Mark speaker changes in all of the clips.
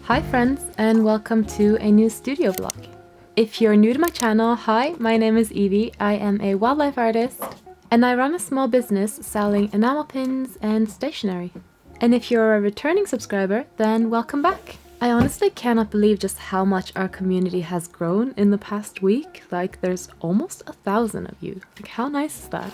Speaker 1: Hi friends, and welcome to a new studio vlog. If you're new to my channel, hi, my name is Evie. I am a wildlife artist and I run a small business selling enamel pins and stationery. And if you're a returning subscriber, then welcome back. I honestly cannot believe just how much our community has grown in the past week. Like, there's almost 1,000 of you. Like, how nice is that?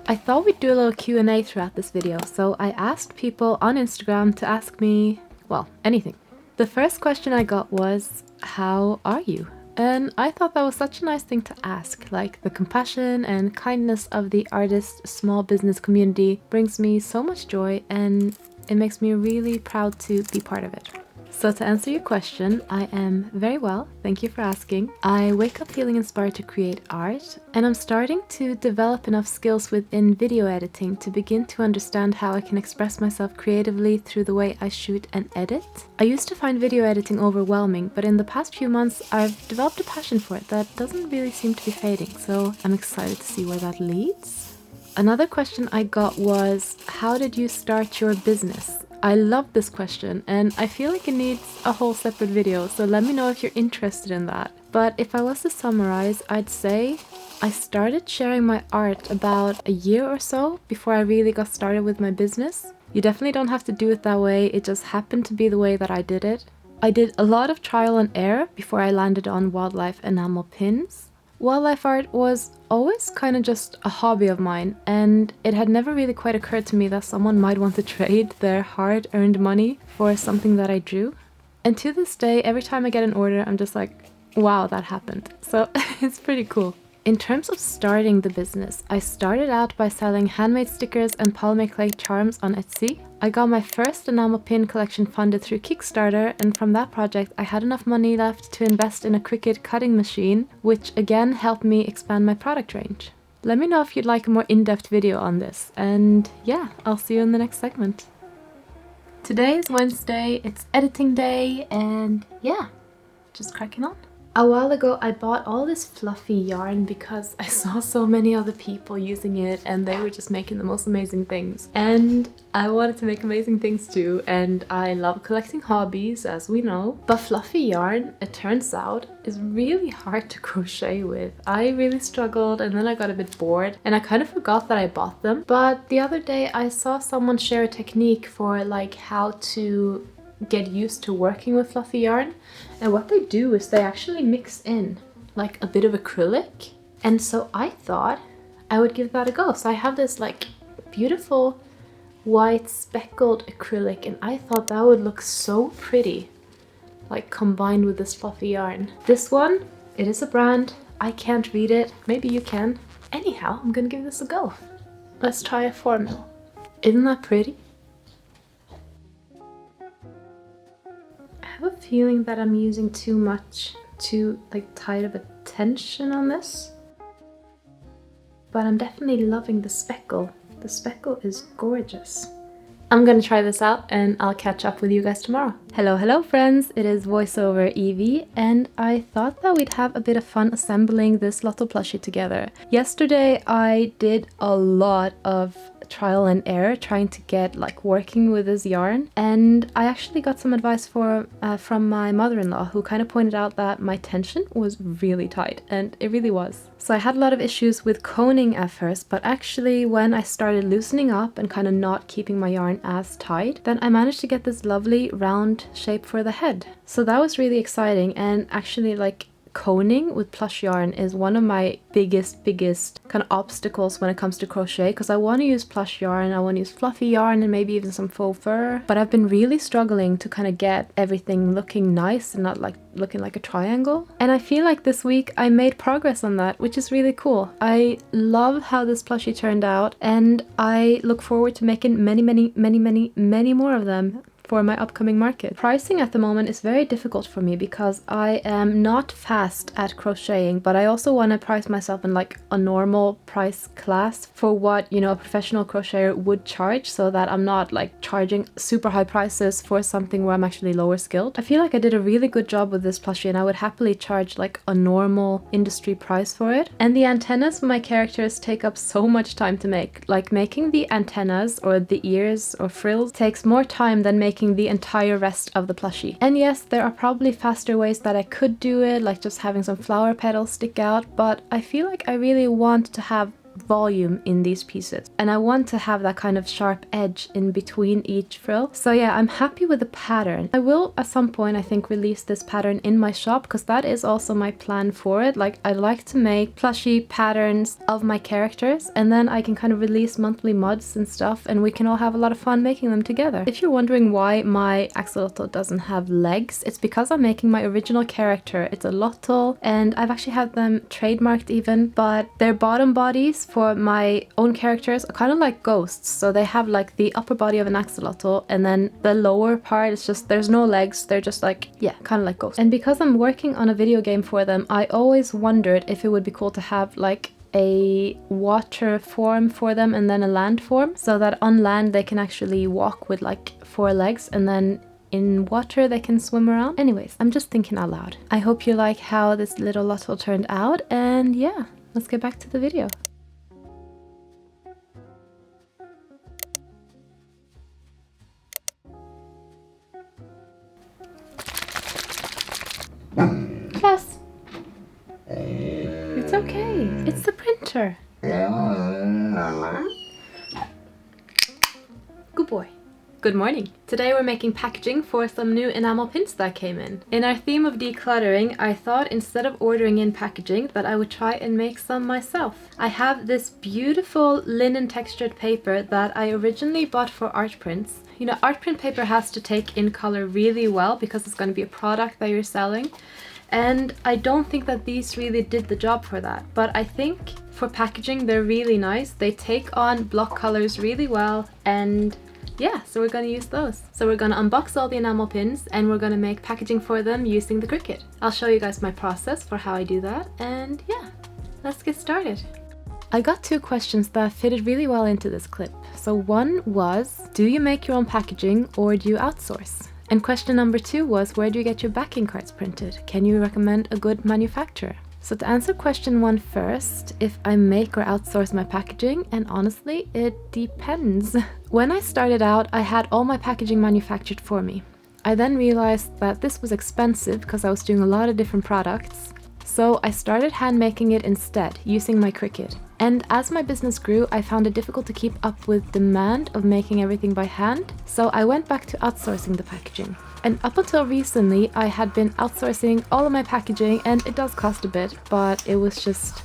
Speaker 1: I thought we'd do a little Q&A throughout this video, so I asked people on Instagram to ask me, well, anything. The first question I got was, how are you? And I thought that was such a nice thing to ask. Like, the compassion and kindness of the artist small business community brings me so much joy, and it makes me really proud to be part of it. So to answer your question, I am very well, thank you for asking. I wake up feeling inspired to create art, and I'm starting to develop enough skills within video editing to begin to understand how I can express myself creatively through the way I shoot and edit. I used to find video editing overwhelming, but in the past few months I've developed a passion for it that doesn't really seem to be fading, so I'm excited to see where that leads. Another question I got was, how did you start your business? I love this question and I feel like it needs a whole separate video, so let me know if you're interested in that. But if I was to summarize, I'd say I started sharing my art about a year or so before I really got started with my business. You definitely don't have to do it that way, it just happened to be the way that I did it. I did a lot of trial and error before I landed on wildlife enamel pins. Wildlife art was always kind of just a hobby of mine, and it had never really quite occurred to me that someone might want to trade their hard-earned money for something that I drew. And to this day, every time I get an order, I'm just like, wow, that happened. So it's pretty cool. In terms of starting the business, I started out by selling handmade stickers and polymer clay charms on Etsy. I got my first enamel pin collection funded through Kickstarter, and from that project I had enough money left to invest in a Cricut cutting machine, which again helped me expand my product range. Let me know if you'd like a more in-depth video on this, and yeah, I'll see you in the next segment. Today is Wednesday, it's editing day, and yeah, just cracking on. A while ago I bought all this fluffy yarn because I saw so many other people using it and they were just making the most amazing things. And I wanted to make amazing things too, and I love collecting hobbies, as we know. But fluffy yarn, it turns out, is really hard to crochet with. I really struggled and then I got a bit bored and I kind of forgot that I bought them. But the other day I saw someone share a technique for like how to get used to working with fluffy yarn, and what they do is they actually mix in like a bit of acrylic, and so I thought I would give that a go. So I have this like beautiful white speckled acrylic, and I thought that would look so pretty like combined with this fluffy yarn. This one, it is a brand, I can't read it, maybe you can. Anyhow, I'm gonna give this a go. Let's try a 4mm. Isn't that pretty? I have a feeling that I'm using too tight of a tension on this, but I'm definitely loving the speckle. The speckle is gorgeous. I'm gonna try this out and I'll catch up with you guys tomorrow. Hello friends, it is voiceover Evie, and I thought that we'd have a bit of fun assembling this Lotl plushie together. Yesterday I did a lot of trial and error trying to get like working with this yarn, and I actually got some advice from my mother-in-law, who kind of pointed out that my tension was really tight, and it really was. So I had a lot of issues with coning at first, but actually when I started loosening up and kind of not keeping my yarn as tight, then I managed to get this lovely round shape for the head. So that was really exciting, and actually like coning with plush yarn is one of my biggest kind of obstacles when it comes to crochet, because I want to use plush yarn, I want to use fluffy yarn and maybe even some faux fur, but I've been really struggling to kind of get everything looking nice and not like looking like a triangle. And I feel like this week I made progress on that, which is really cool. I love how this plushie turned out, and I look forward to making many more of them for my upcoming market. Pricing at the moment is very difficult for me because I am not fast at crocheting, but I also want to price myself in like a normal price class for what, you know, a professional crocheter would charge, so that I'm not like charging super high prices for something where I'm actually lower skilled. I feel like I did a really good job with this plushie and I would happily charge like a normal industry price for it. And the antennas for my characters take up so much time to make. Like making the antennas or the ears or frills takes more time than making the entire rest of the plushie. And yes, there are probably faster ways that I could do it, like just having some flower petals stick out, but I feel like I really want to have volume in these pieces and I want to have that kind of sharp edge in between each frill. So yeah, I'm happy with the pattern. I will at some point, I think, release this pattern in my shop because that is also my plan for it. Like I like to make plushie patterns of my characters and then I can kind of release monthly mods and stuff and we can all have a lot of fun making them together. If you're wondering why my axolotl doesn't have legs, it's because I'm making my original character. It's a Lotl and I've actually had them trademarked even, but their bottom bodies for my own characters are kind of like ghosts. So they have like the upper body of an axolotl and then the lower part is just, there's no legs, they're just like, yeah, kind of like ghosts. And because I'm working on a video game for them, I always wondered if it would be cool to have like a water form for them and then a land form, so that on land they can actually walk with like 4 legs and then in water they can swim around. Anyways, I'm just thinking out loud. I hope you like how this little Lotl turned out, and yeah, let's get back to the video. Klaus! It's okay. It's the printer. Good boy. Good morning. Today we're making packaging for some new enamel pins that came in. In our theme of decluttering, I thought instead of ordering in packaging that I would try and make some myself. I have this beautiful linen textured paper that I originally bought for art prints. You know, art print paper has to take in color really well because it's going to be a product that you're selling. And I don't think that these really did the job for that. But I think for packaging, they're really nice. They take on block colors really well, and yeah, so we're going to use those. So we're going to unbox all the enamel pins and we're going to make packaging for them using the Cricut. I'll show you guys my process for how I do that, and yeah, let's get started. I got 2 questions that fitted really well into this clip. So one was, do you make your own packaging or do you outsource? And question number 2 was, where do you get your backing cards printed? Can you recommend a good manufacturer? So to answer question 1 first, if I make or outsource my packaging, and honestly, it depends. When I started out, I had all my packaging manufactured for me. I then realized that this was expensive because I was doing a lot of different products. So I started hand making it instead, using my Cricut. And as my business grew, I found it difficult to keep up with demand of making everything by hand, so I went back to outsourcing the packaging. And up until recently, I had been outsourcing all of my packaging, and it does cost a bit, but it was just,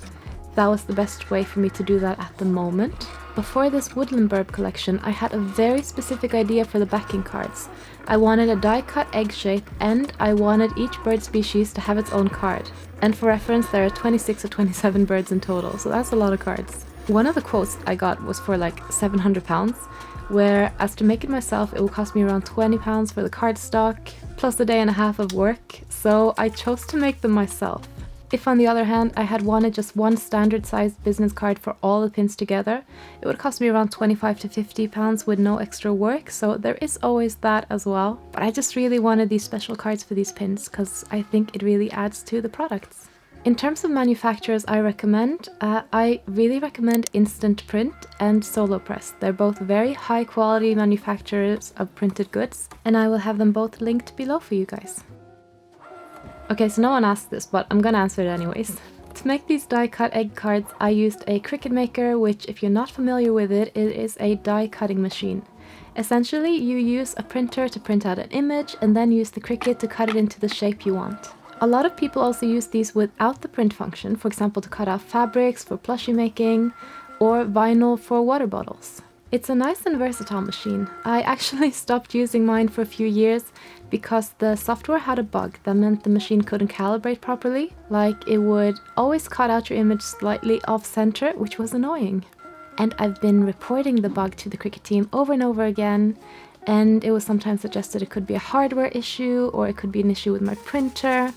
Speaker 1: that was the best way for me to do that at the moment. Before this woodland bird collection, I had a very specific idea for the backing cards. I wanted a die-cut egg shape, and I wanted each bird species to have its own card. And for reference, there are 26 or 27 birds in total, so that's a lot of cards. One of the quotes I got was for like £700, whereas to make it myself, it will cost me around £20 for the cardstock, plus a day and a half of work, so I chose to make them myself. If on the other hand, I had wanted just one standard sized business card for all the pins together, it would cost me around £25 to £50 with no extra work, so there is always that as well. But I just really wanted these special cards for these pins because I think it really adds to the products. In terms of manufacturers I really recommend Instant Print and Solo Press. They're both very high quality manufacturers of printed goods, and I will have them both linked below for you guys. Okay, so no one asked this, but I'm gonna answer it anyways. To make these die-cut egg cards, I used a Cricut Maker, which, if you're not familiar with it, it is a die-cutting machine. Essentially, you use a printer to print out an image and then use the Cricut to cut it into the shape you want. A lot of people also use these without the print function, for example to cut out fabrics for plushie making or vinyl for water bottles. It's a nice and versatile machine. I actually stopped using mine for a few years because the software had a bug that meant the machine couldn't calibrate properly. Like, it would always cut out your image slightly off center, which was annoying. And I've been reporting the bug to the Cricut team over and over again, and it was sometimes suggested it could be a hardware issue or it could be an issue with my printer.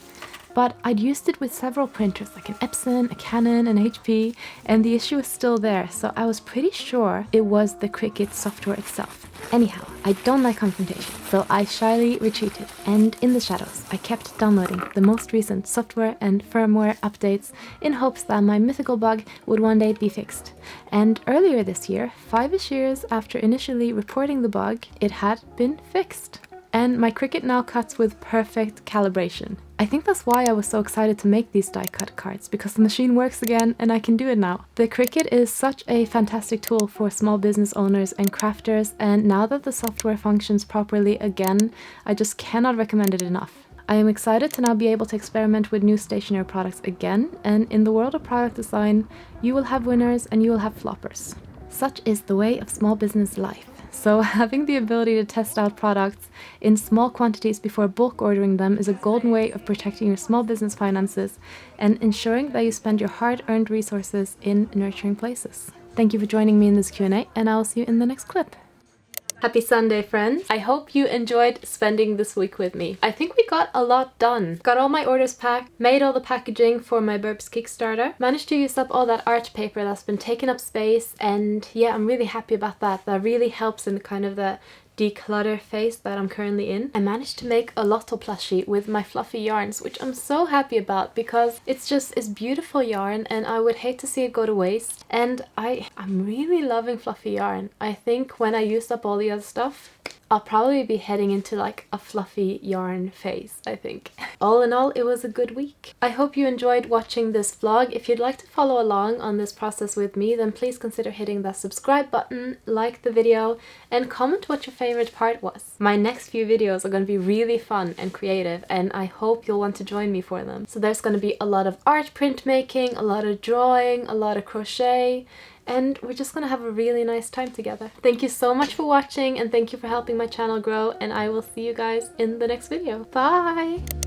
Speaker 1: But I'd used it with several printers like an Epson, a Canon, an HP, and the issue was still there, so I was pretty sure it was the Cricut software itself. Anyhow, I don't like confrontation, so I shyly retreated, and in the shadows I kept downloading the most recent software and firmware updates in hopes that my mythical bug would one day be fixed. And earlier this year, 5-ish years after initially reporting the bug, it had been fixed. And my Cricut now cuts with perfect calibration. I think that's why I was so excited to make these die cut cards, because the machine works again and I can do it now. The Cricut is such a fantastic tool for small business owners and crafters, and now that the software functions properly again, I just cannot recommend it enough. I am excited to now be able to experiment with new stationery products again, and in the world of product design, you will have winners and you will have floppers. Such is the way of small business life. So having the ability to test out products in small quantities before bulk ordering them is a golden way of protecting your small business finances and ensuring that you spend your hard-earned resources in nurturing places. Thank you for joining me in this Q&A, and I'll see you in the next clip. Happy Sunday, friends! I hope you enjoyed spending this week with me. I think we got a lot done. Got all my orders packed, made all the packaging for my Burps Kickstarter, managed to use up all that art paper that's been taking up space, and yeah, I'm really happy about that. That really helps in kind of the declutter phase that I'm currently in. I managed to make a Lotl plushie with my fluffy yarns, which I'm so happy about because it's beautiful yarn and I would hate to see it go to waste. And I'm really loving fluffy yarn. I think when I used up all the other stuff, I'll probably be heading into like a fluffy yarn phase, I think. All in all, it was a good week. I hope you enjoyed watching this vlog. If you'd like to follow along on this process with me, then please consider hitting that subscribe button, like the video, and comment what your favorite part was. My next few videos are going to be really fun and creative, and I hope you'll want to join me for them. So there's going to be a lot of art printmaking, a lot of drawing, a lot of crochet, and we're just gonna have a really nice time together. Thank you so much for watching, and thank you for helping my channel grow, and I will see you guys in the next video. Bye!